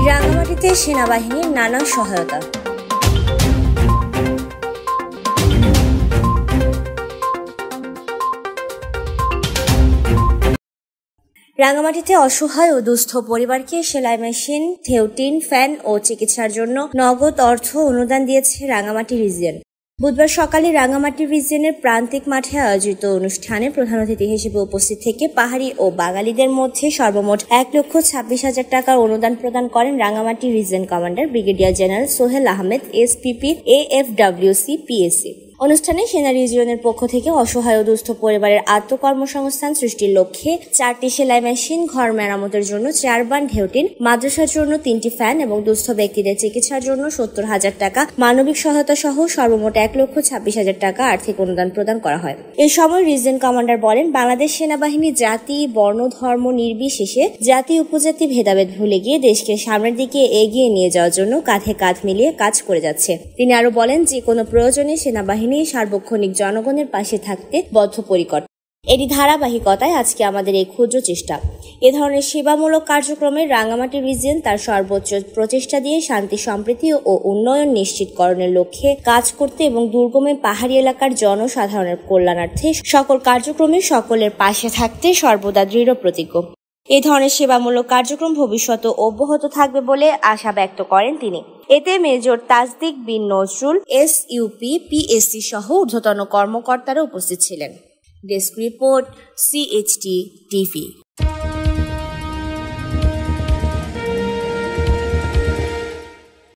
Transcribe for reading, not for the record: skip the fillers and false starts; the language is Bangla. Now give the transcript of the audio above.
রাঙামাটিতে সেনাবাহিনীর নানা সহায়তা। রাঙামাটিতে অসহায় ও দুস্থ পরিবারকে সেলাই মেশিন, থেউটিন, ফ্যান ও চিকিৎসার জন্য নগদ অর্থ অনুদান দিয়েছে রাঙামাটি রিজিয়ন। বুধবার সকালে রাঙামাটি রিজিয়নের প্রান্তিক মাঠে আয়োজিত অনুষ্ঠানে প্রধান অতিথি হিসেবে উপস্থিত থেকে পাহাড়ি ও বাঙালিদের মধ্যে সর্বমোট 1,26,000 টাকার অনুদান প্রদান করেন Rangamati region commander brigadier general Sohel Ahmed, SPP, এএফডব্লিউসি, PSC. অনুষ্ঠানে সেনা রিজিয়নের পক্ষ থেকে অসহায় ও দুস্থ পরিবারের আত্মকর্মসংস্থান সৃষ্টির লক্ষ্যে 4টি সেলাই মেশিন, ঘর মেরামতের জন্য 4 বান ঢেউটিন, মাদ্রাসার জন্য 3টি ফ্যান এবং দুস্থ ব্যক্তিদের চিকিৎসার জন্য 70,000 টাকা, মানবিক সহায়তা সহ সর্বমোট 1,26,000 টাকা আর্থিক অনুদান প্রদান করা হয়। এই সময় রিজিয়ন কমান্ডার বলেন, বাংলাদেশ সেনাবাহিনী জাতি, বর্ণ, ধর্ম নির্বিশেষে জাতি উপজাতি ভেদাভেদ ভুলে গিয়ে দেশকে সামনের দিকে এগিয়ে নিয়ে যাওয়ার জন্য কাঁধে কাঁধ মিলিয়ে কাজ করে যাচ্ছে। তিনি আরো বলেন, যে কোনো প্রয়োজনে সেনাবাহিনী সার্বক্ষণিক জনগণের পাশে থাকতে বদ্ধপরিকর। এরই ধারাবাহিকতায় আজকে আমাদের এই ক্ষুদ্র চেষ্টা। এ ধরনের সেবামূলক কার্যক্রমে রাঙামাটি রিজিয়ন তার সর্বোচ্চ প্রচেষ্টা দিয়ে শান্তি, সম্প্রীতি ও উন্নয়ন নিশ্চিতকরণের লক্ষ্যে কাজ করতে এবং দুর্গমে পাহাড়ি এলাকার জনসাধারণের কল্যাণার্থে সকল কার্যক্রমে সকলের পাশে থাকতে সর্বদা দৃঢ় প্রতিজ্ঞ। এই ধরনের সেবামূলক কার্যক্রম ভবিষ্যতে অব্যাহত থাকবে বলে আশা ব্যক্ত করেন তিনি। এতে মেজর তাজদিক বিন নজরুল, এসইউপি, পিএসসি সহ ঊর্ধ্বতন কর্মকর্তারা উপস্থিত ছিলেন। Desk report, CHT TV.